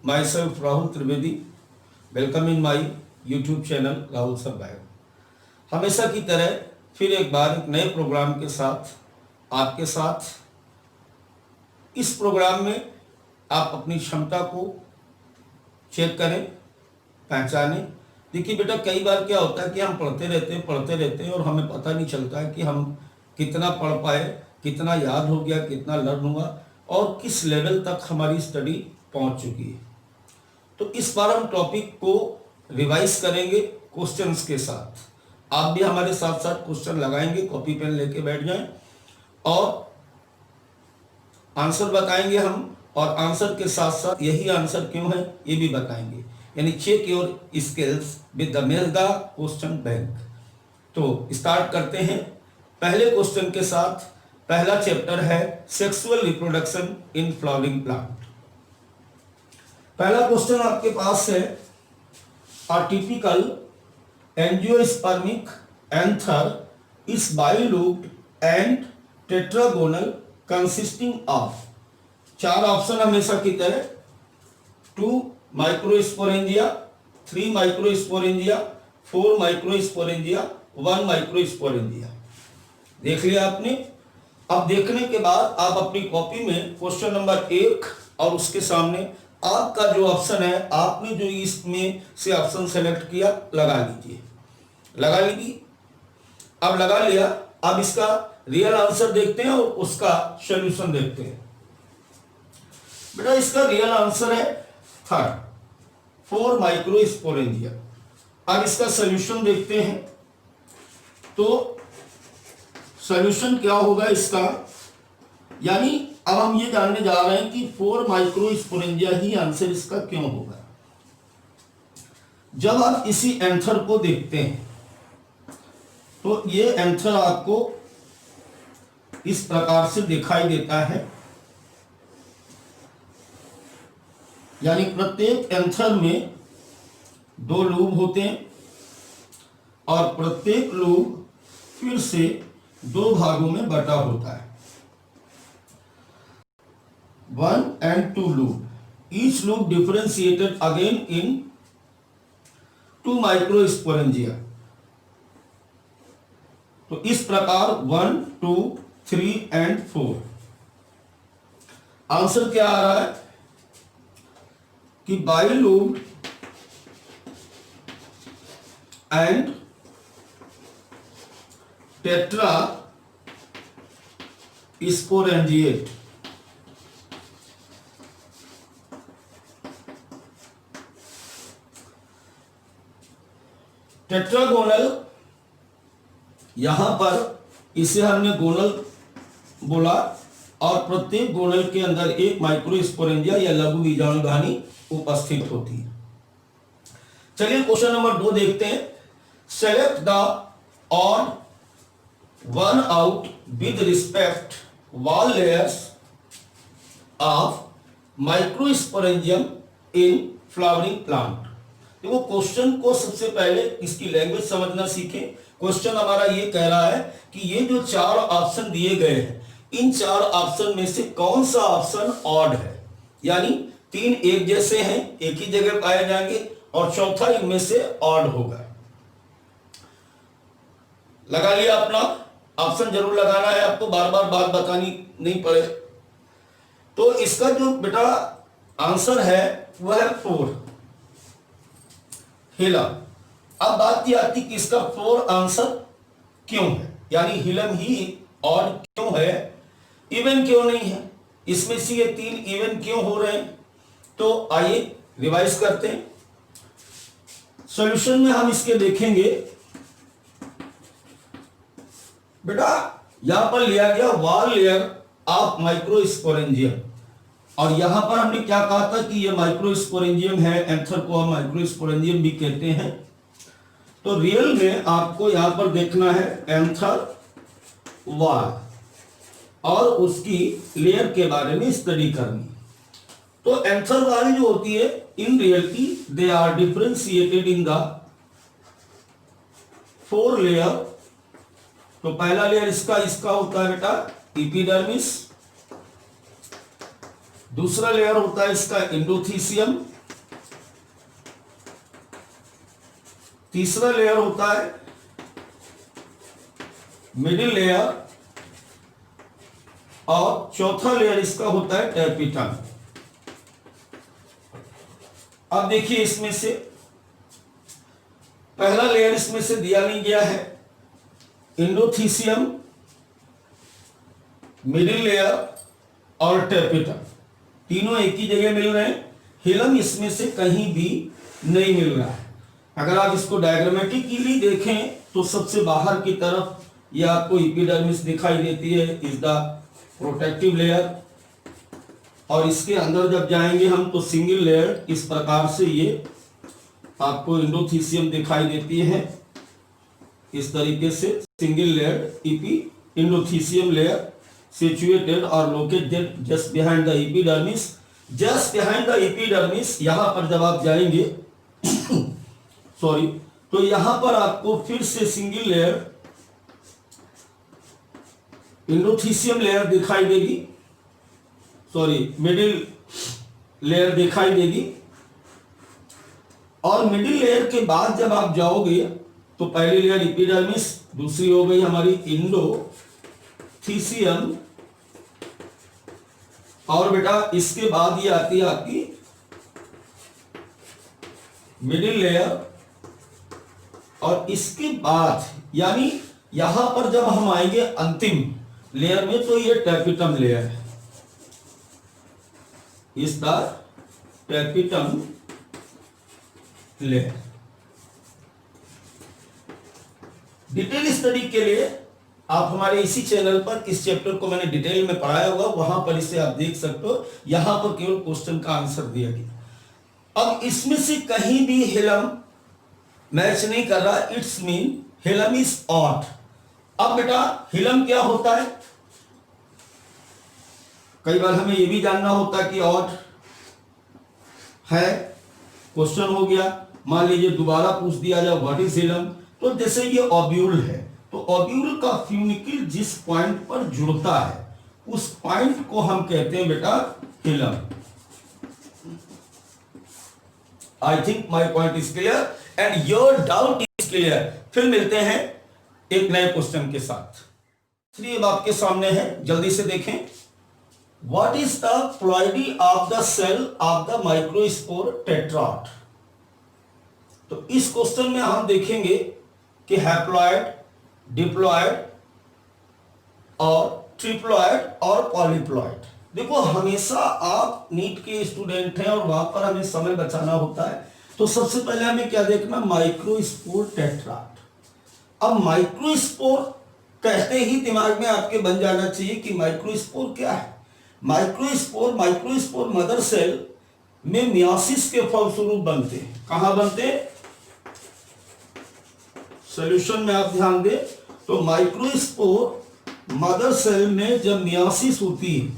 myself Rahul Trivedi. Welcome in my YouTube channel Rahul sir bio. हमेशा की तरह फिर एक बार एक नए प्रोग्राम के साथ आपके साथ। इस प्रोग्राम में आप अपनी क्षमता को चेक करें, पहचानें। देखिए बेटा, कई बार क्या होता है कि हम पढ़ते रहते हैं और हमें पता नहीं चलता है कि हम कितना पढ़ पाए, कितना याद हो गया, कितना लर्न हुआ और किस लेवल तक हमारी स्टडी पहुंच चुकी है। तो इस बार हम टॉपिक को रिवाइज करेंगे क्वेश्चंस के साथ। आप भी हमारे साथ साथ क्वेश्चन लगाएंगे, कॉपी पेन लेके बैठ जाएं और आंसर बताएंगे हम, और आंसर के साथ साथ यही आंसर क्यों है ये भी बताएंगे। यानी check your skills with the mega question bank. तो स्टार्ट करते हैं पहले क्वेश्चन के साथ। पहला चैप्टर है sexual reproduction in flowering plant. पहला क्वेश्चन आपके पास है, a typical angiospermic anther is bilobed and tetragonal consisting of, चार ऑप्शन हमेशा की तरह, 2 माइक्रोस्पोरेंजिया, 3 माइक्रोस्पोरेंजिया, 4 माइक्रोस्पोरेंजिया, 1 माइक्रोस्पोरेंजिया। देख लिया आपने। अब देखने के बाद आप अपनी कॉपी में क्वेश्चन नंबर 1 और उसके सामने आपका जो ऑप्शन है, आपने जो इसमें से ऑप्शन सेलेक्ट किया लगा लीजिए। लगा लीजिए। अब लगा लिया, अब इसका रियल आंसर देखते हैं और उसका सॉल्यूशन देखते हैं। बेटा इसका रियल आंसर है 3rd, 4 माइक्रोस्पोरेंजिया। अब इसका सॉल्यूशन देखते हैं। तो सॉल्यूशन क्या होगा इसका, यानी अब हम ये जानने जा रहे हैं कि 4 माइक्रोस्पोरेंजिया ही आंसर इसका क्यों होगा। जब आप इसी एंथर को देखते हैं तो ये एंथर आपको इस प्रकार से दिखाई देता है। यानी प्रत्येक एंथर में 2 लूब होते हैं और प्रत्येक लूब फिर से 2 भागों में बटा होता है, 1 and 2 loop. Each loop differentiated again in 2 microsporangia. तो इस प्रकार 1, 2, 3 and 4। आंसर क्या आ रहा है कि bilobe and tetra sporangiate. Tetragonal, यहां पर इसे हमने गोनल बोला और प्रत्येक गोनल के अंदर एक माइक्रोस्पोरेंजिया या लघु बीजाणुधानी उपस्थित होती है। चलिए क्वेश्चन नंबर 2 देखते हैं। Select the odd one out with respect wall layers of microsporangium in flowering plant. देखो क्वेश्चन को सबसे पहले इसकी लैंग्वेज समझना सीखें। क्वेश्चन हमारा ये कह रहा है कि ये जो 4 ऑप्शन दिए गए हैं, इन 4 ऑप्शन में से कौन सा ऑप्शन ऑड है। यानी 3 एक जैसे हैं, एक ही जगह पाए जाएंगे और चौथा इनमें से ऑड होगा। लगा लिया अपना ऑप्शन, जरूर लगाना है आपको, बार बार बात बतानी नहीं पड़े। तो इसका जो बेटा आंसर है वह है 4 हिलम। अब बात ये आती कि इसका 4 आंसर क्यों है, यानी हिलम ही ऑड क्यों है, इवन क्यों नहीं है, इसमें से ये 3 इवन क्यों हो रहे हैं। तो आइए रिवाइज करते हैं। सॉल्यूशन में हम इसके देखेंगे। बेटा यहां पर लिया गया वॉल लेयर ऑफ माइक्रोस्पोरेंजियम और यहां पर हमने क्या कहा था कि ये माइक्रोस्पोरेंजियम है, एंथर को हम माइक्रोस्पोरेंजियम भी कहते हैं। तो रियल में आपको यहां पर देखना है एंथर वॉल और उसकी लेयर के बारे में स्टडी करनी। तो एंथर वॉल जो होती है, in reality they are differentiated in the 4 layer. तो पहला लेयर इसका होता है बेटा एपिडर्मिस, दूसरा लेयर होता है इसका एंडोथीसियम, तीसरा लेयर होता है मिडिल लेयर, और चौथा लेयर इसका होता है टैपिटम। अब देखिए, इसमें से पहला लेयर इसमें से दिया नहीं गया है, इंडोथीसियम, मिडिल लेयर और टैपिटम, तीनों एक ही जगह मिल रहे हैं। हिलम इसमें से कहीं भी नहीं मिल रहा है। अगर आप इसको डायग्रामेटिकली देखें तो सबसे बाहर की तरफ ये आपको एपिडर्मिस दिखाई देती है, इज द प्रोटेक्टिव लेयर, और इसके अंदर जब जाएंगे हम तो सिंगल लेयर इस प्रकार से ये आपको इंडोथीसियम दिखाई देती है। इस तरीके से सिंगल लेयर इंडोथीसियम लेयर सिचुएटेड और located just behind the epidermis. Just behind the epidermis यहां पर जब आप जाएंगे सॉरी, तो यहां पर आपको फिर से सिंगल लेयर इंडोथीसियम लेयर दिखाई देगी, सॉरी मिडिल लेयर दिखाई देगी। और मिडिल लेयर के बाद जब आप जाओगे तो पहली लेयर एपिडर्मिस, दूसरी हो गई हमारी इंडोथीसियम, और बेटा इसके बाद ये आती है आपकी मिडिल लेयर, और इसके बाद यानी यहां पर जब हम आएंगे अंतिम लेयर में तो ये टैपिटम लेयर है, इस the tapetum layer. Detail study के लिए आप हमारे इसी चैनल पर इस चैप्टर को मैंने डिटेल में पढ़ाया होगा, वहां पर इसे आप देख सकते हो। यहां पर केवल क्वेश्चन का आंसर दिया गया। अब इसमें से कहीं भी हिलम मैच नहीं कर रहा, it's mean hilum is odd. अब बेटा हिलम क्या होता है, कई बार हमें यह भी जानना होता है कि ऑड है, क्वेश्चन हो गया। मान लीजिए दोबारा पूछ दिया जाए व्हाट इज हिलम, तो जैसे ये ओब्यूल है तो ओब्यूल का फ्यूनिकल जिस पॉइंट पर जुड़ता है उस पॉइंट को हम कहते हैं बेटा हिलम। I think my point is clear and your doubt is clear. फिर मिलते हैं एक नए क्वेश्चन के साथ। अब आपके सामने है, जल्दी से देखें। What is the ploidy of the cell of the microspore tetrad? तो इस क्वेश्चन में हम देखेंगे कि हैप्लॉइड, डिप्लॉइड और ट्रिप्लॉइड और पॉलीप्लॉइड। देखो हमेशा आप नीट के स्टूडेंट हैं और वहां पर हमें समय बचाना होता है, तो सबसे पहले हमें क्या देखना, माइक्रोस्पोर टेट्राड। अब माइक्रोस्पोर कहते ही दिमाग में आपके बन जाना चाहिए कि माइक्रोस्पोर क्या है। माइक्रोस्पोर मदर सेल में मियोसिस के फलस्वरूप बनते हैं। कहां बनते हैं, सॉल्यूशन में आप ध्यान दें तो माइक्रोस्पोर मदर सेल में जब मियोसिस होती है,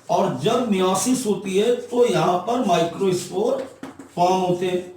और जब मियोसिस होती है तो यहां पर माइक्रोस्पोर फॉर्म होते हैं,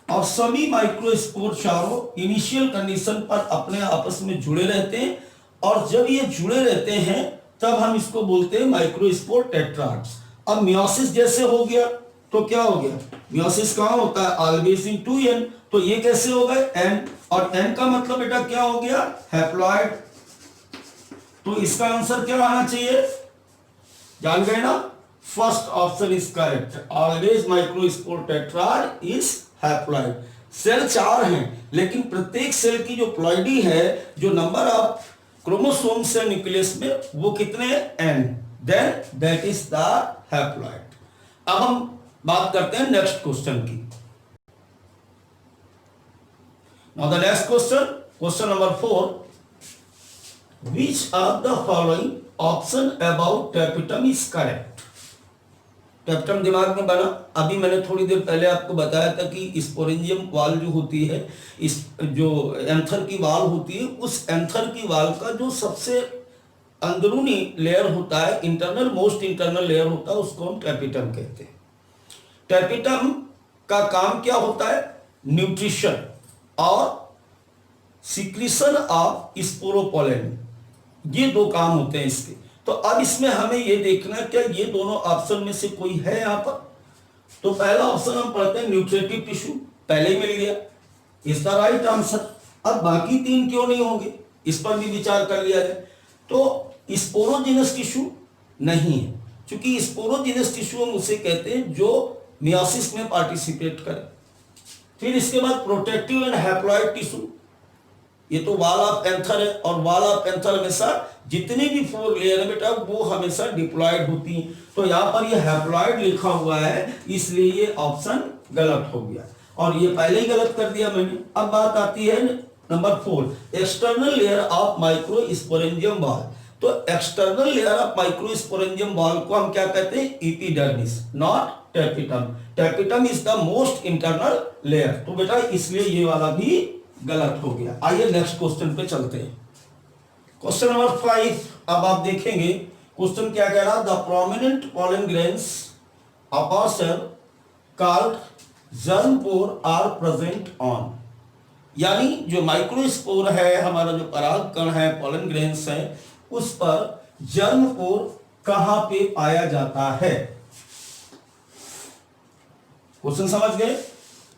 और सभी माइक्रोस्पोर चारों इनिशियल कंडीशन पर अपने आपस में जुड़े रहते हैं, और जब ये जुड़े रहते हैं तब हम इसको बोलते हैं माइक्रोस्पोर टेट्राड्स। अब मियोसिस जैसे हो गया तो क्या हो गया, मियोसिस कहां होता है, ऑलवेज इन 2n, तो ये कैसे हो गए n, और n का मतलब बेटा क्या हो गया, हैप्लॉइड। तो इसका आंसर क्या आना चाहिए, जान गए ना, first option is correct, always microspore tetrad is haploid. Cell 4 हैं लेकिन प्रत्येक सेल की जो प्लॉइडी है, जो नंबर ऑफ क्रोमोसोम से न्यूक्लियस में, वो कितने n, then that is the haploid. अब हम बात करते हैं नेक्स्ट क्वेश्चन की। Now the next question, question number 4, which of the following option about tapetum is correct. Tapetum दिमाग में बना, अभी मैंने थोड़ी देर पहले आपको बताया था कि स्पोरेंजियम वाल जो होती है, इस जो एंथर की वाल होती है, उस एंथर की वाल का जो सबसे अंदरूनी लेयर होता है, इंटरनल मोस्ट इंटरनल लेयर होता है, उसको हम टैपिटम कहते हैं। टैपिटम का काम क्या होता है, न्यूट्रिशन और सिक्रीशन ऑफ स्पोरोपोलेन, ये 2 काम होते हैं इसके। तो अब इसमें हमें ये देखना क्या ये दोनों ऑप्शन में से कोई है यहां पर। तो पहला ऑप्शन हम पढ़ते हैं न्यूट्रिटिव टिश्यू, पहले ही मिल गया। Is the right answer. अब बाकी तीन क्यों नहीं होंगे, इस पर भी विचार कर लिया जाए। तो स्पोरोजिनस टिश्यू नहीं है, क्योंकि स्पोरोजिनस टिश्यू हम उसे कहते हैं जो मियोसिस में पार्टिसिपेट करे। फिर इसके बाद प्रोटेक्टिव एंड हैप्लॉइड टिश्यू, ये तो वॉल ऑफ एंथर है, और वॉल ऑफ एंथर हमेशा जितनी भी 4 लेयर है बेटा वो हमेशा डिप्लॉयड होती हैं। तो यहाँ पर ये हैप्लॉइड लिखा हुआ है, इसलिए ये ऑप्शन गलत हो गया, और ये पहले ही गलत कर दिया मैंने। अब बात आती है number 4, external layer of microsporangium wall. तो external layer of microsporangium wall को हम क्या कहते हैं, epidermis, not tapetum. Tapetum is the most internal layer. तो बेटा इसलिए ये वाला भी गलत हो गया। आइए नेक्स्ट क्वेश्चन पे चलते हैं। क्वेश्चन नंबर 5, अब आप देखेंगे क्वेश्चन क्या कह रहा, the prominent pollen grains of a cell called germ pore are present on. यानी जो माइक्रोस्पोर है, हमारा जो पराग कण है, पॉलन ग्रेन्स है, उस पर जर्म पोर कहां पे पाया जाता है। क्वेश्चन समझ गए।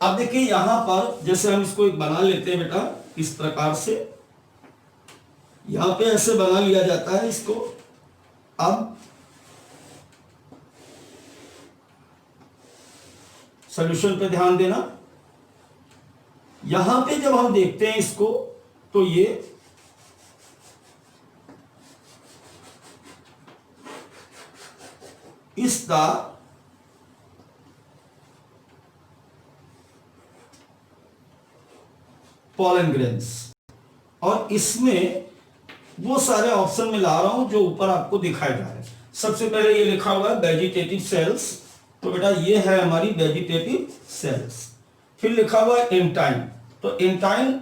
अब देखिए यहां पर जैसे हम इसको एक बना लेते हैं बेटा, इस प्रकार से यहां पे ऐसे बना लिया जाता है इसको। अब सॉल्यूशन पे ध्यान देना। यहां पे जब हम देखते हैं इसको, तो ये इस द पॉलन ग्रेन्स, और इसमें वो सारे ऑप्शन में ला रहा हूं जो ऊपर आपको दिखाई जा रहे हैं। सबसे पहले ये लिखा हुआ है वेजिटेटिव सेल्स, तो बेटा ये है हमारी वेजिटेटिव सेल्स। फिर लिखा हुआ है इंटाइन, तो इंटाइन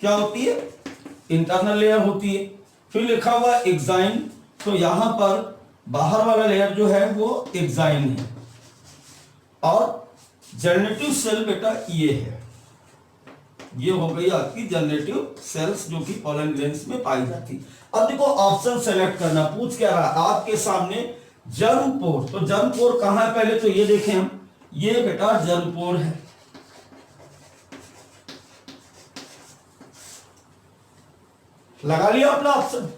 क्या होती है, इंटरनल लेयर होती है। फिर लिखा हुआ है एक्साइन, तो यहां पर बाहर वाला लेयर जो है वो एक्साइन है। और जनरेटिव सेल बेटा ये है, ये हो गई आपकी जनरेटिव सेल्स जो कि पॉलन ग्रेन्स में पाई जाती। अब देखो ऑप्शन सेलेक्ट करना, पूछ क्या रहा आपके सामने, जर्म पोर। तो जर्म पोर कहां है, पहले तो ये देखें हम, ये बेटा जर्म पोर है। लगा लिया अपना ऑप्शन।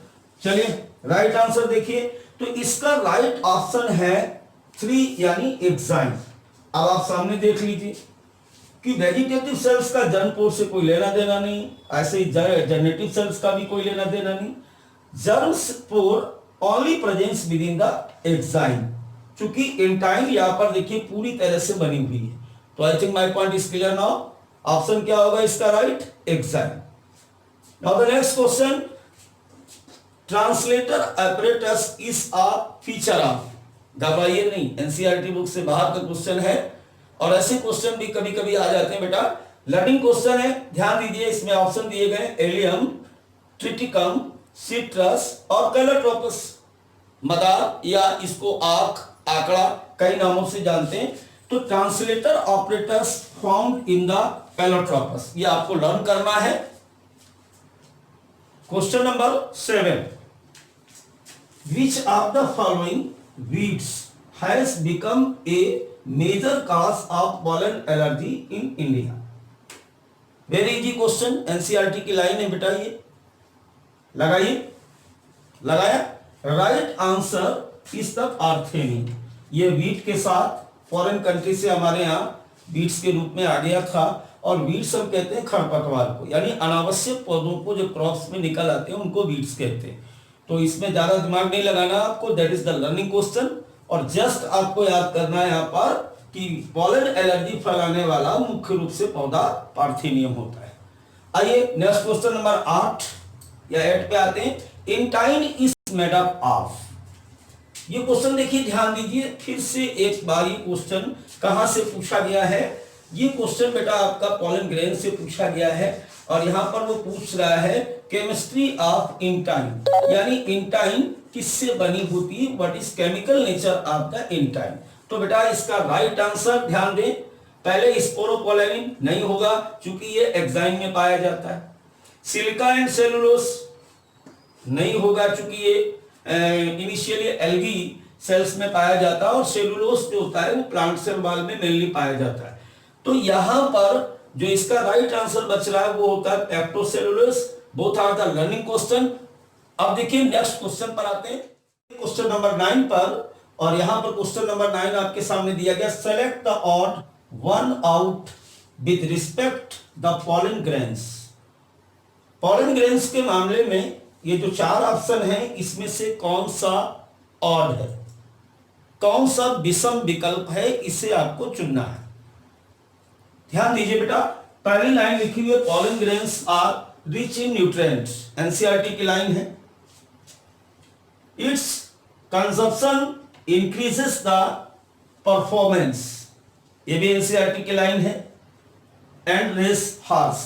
चलिए राइट आंसर देखिए, तो इसका राइट ऑप्शन है 3 यानी एक्साइन। अब आप सामने देख लीजिए कि वेजिटेटिव सेल्स का जर्म पोर से कोई लेना देना नहीं, ऐसे ही जनरेटिव सेल्स का भी कोई लेना देना नहीं। Germ pore only presence within the exine, चूंकि इंटाइन यहां पर देखिए पूरी तरह से बनी हुई है। तो I think my point is clear now. Option क्या होगा इसका right, exine. Now the next question, translator apparatus is a feature of. घबराइए नहीं, एनसीईआरटी बुक से बाहर का क्वेश्चन है, और ऐसे क्वेश्चन भी कभी कभी आ जाते हैं बेटा। लर्निंग क्वेश्चन है, ध्यान दीजिए। इसमें ऑप्शन दिए गए एलियम, ट्रिटिकम, सिट्रस और कैलोट्रोपस। मदार या इसको आंख, आंकड़ा, कई नामों से जानते हैं। तो translator operators found in the calotropis, ये आपको लर्न करना है। Question number 7, which of the following weeds has become a major cause of pollen allergy in India. Very easy question, NCERT की लाइन है बेटा। ये लगाइए, लगाया। Right answer is the parthenium. ये वीट के साथ फॉरेन कंट्री से हमारे यहाँ वीट्स के रूप में आ गया था, और वीट्स हम कहते हैं खरपतवार को, यानी अनावश्यक पौधों को जो क्रॉप्स में निकल आते हैं उनको वीट्स कहते हैं। तो इसमें ज्यादा दिमाग नहीं लगाना आपको, that is the learning question. और जस्ट आपको याद करना है यहाँ पर कि पॉलन एलर्जी फैलाने वाला मुख्य रूप से पौधा पार्थेनियम होता है। आइए नेक्स्ट क्वेश्चन नंबर 8 या 8 पे आते हैं। Intine is made up of. ये क्वेश्चन देखिए, ध्यान दीजिए, फिर से एक बार ये क्वेश्चन कहां से पूछा गया है। ये क्वेश्चन बेटा आपका पॉलन ग्रेन से पूछा गया है, और यहां पर वो पूछ रहा है केमिस्ट्री ऑफ इंटाइन, यानी इंटाइन किससे बनी होती है, what is chemical nature of the intine. तो बेटा इसका राइट आंसर ध्यान दें, पहले स्पोरोपोलेनिन नहीं होगा क्योंकि ये एक्साइन में पाया जाता है। सिलिका एंड सेलुलोस नहीं होगा क्योंकि ये इनिशियली एल्गी सेल्स में पाया जाता है, और सेलुलोस जो होता है वो प्लांट सेल वॉल में मेनली पाया जाता है। तो यहां पर जो इसका राइट आंसर बच रहा है वो होता है pectocellulose. Both are the learning question. अब देखिए नेक्स्ट क्वेश्चन पर आते हैं, क्वेश्चन नंबर 9 पर। और यहां पर क्वेश्चन नंबर 9 आपके सामने दिया गया, select the odd one out with respect the pollen grains. Pollen grains के मामले में ये जो 4 ऑप्शन है इसमें से कौन सा ऑड है, कौन सा विषम विकल्प है, इसे आपको चुनना है। ध्यान दीजिए बेटा, पहली लाइन लिखी हुई है pollen grains are rich in nutrients, NCERT की लाइन है। Its consumption increases the performance, ये भी एनसीईआरटी की लाइन है। And race horse,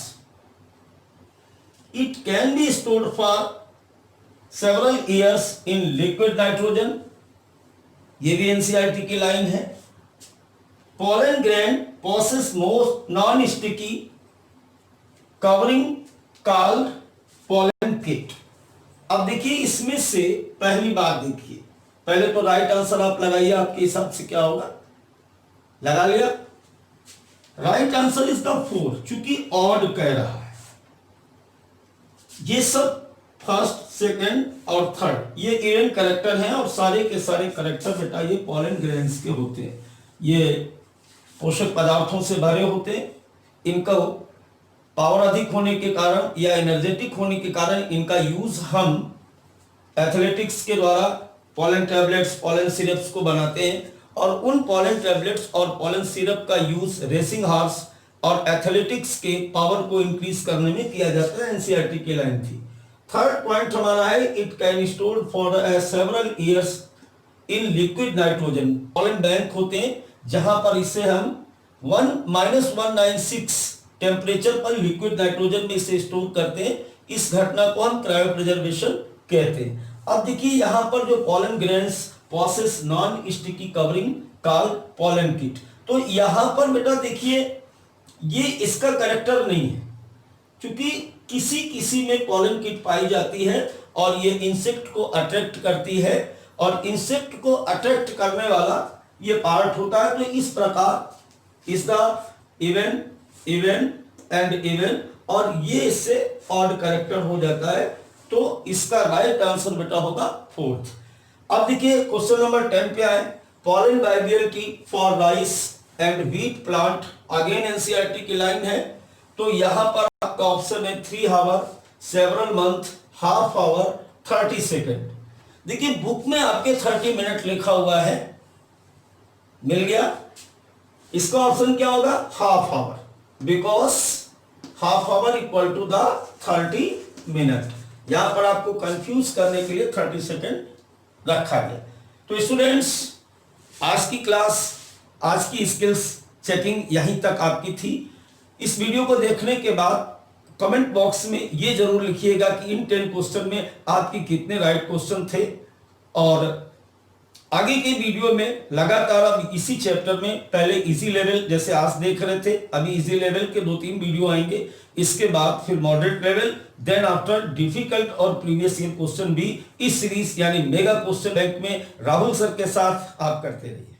it can be stored for several years in liquid nitrogen, ये भी एनसीईआरटी की लाइन है। pollen grain possess most non-sticky covering called pollen kit। अब देखिए इसमें से पहली बात देखिए, पहले तो राइट आंसर आप लगाइए, आपके हिसाब से क्या होगा, लगा लिया। राइट आंसर इज द 4, चूंकि ऑड कह रहा है। ये सब फर्स्ट, सेकंड और थर्ड ये इवन करेक्टर हैं और सारे के सारे करेक्टर बेटा ये पॉलन ग्रेन्स के होते हैं। ये पोषक पदार्थों से भरे होते हैं, इनका पावर अधिक होने के कारण या एनर्जेटिक होने के कारण इनका यूज हम एथलेटिक्स के द्वारा पॉलन टैबलेट्स, पॉलन सिरप्स को बनाते हैं। और उन पॉलन टैबलेट्स और पॉलन सिरप का यूज रेसिंग हॉर्स और एथलेटिक्स के पावर को इंक्रीज करने में किया जाता है, एनसीईआरटी की लाइन थी। थर्ड पॉइंट हमारा है, it can store for several years in liquid nitrogen. Pollen bank होते हैं जहां पर इसे हम -196 टेम्परेचर पर लिक्विड नाइट्रोजन में इसे स्टोर करते हैं। इस घटना को हम क्रायो प्रिजर्वेशन कहते हैं। अब देखिए यहां पर जो pollen grains possesses non sticky covering called pollen kit, तो यहां पर बेटा देखिए ये इसका करेक्टर नहीं है, क्योंकि किसी किसी में पॉलन किट पाई जाती है और ये इंसेक्ट को अट्रैक्ट करती है और इंसेक्ट को अट्रैक्ट करने वाला ये पार्ट होता है। तो इस प्रकार is the even and even, और ये इससे ऑड करेक्टर हो जाता है। तो इसका राइट आंसर बेटा होगा 4th। अब देखिए क्वेश्चन नंबर 10 पे आए, pollen viability for rice and wheat plant, again NCERT की लाइन है। तो यहां पर आपका ऑप्शन है 3 hour, several month, half hour, 30 second. देखिए बुक में आपके 30 मिनट लिखा हुआ है, मिल गया। इसका ऑप्शन क्या होगा, half hour, because half hour equal to the 30 minute. यहां पर आपको कंफ्यूज करने के लिए 30 सेकेंड रखा गया। तो स्टूडेंट्स आज की क्लास, आज की स्किल्स चेकिंग यहीं तक आपकी थी। इस वीडियो को देखने के बाद कमेंट बॉक्स में ये जरूर लिखिएगा कि इन 10 क्वेश्चन में आपके कितने राइट क्वेश्चन थे। और आगे के वीडियो में लगातार अब इसी चैप्टर में पहले इजी लेवल जैसे आज देख रहे थे, अभी इजी लेवल के 2-3 वीडियो आएंगे, इसके बाद फिर moderate level, then after difficult और प्रीवियस ईयर क्वेश्चन भी इस सीरीज यानी मेगा क्वेश्चन बैंक में राहुल सर के साथ आप करते रहिए।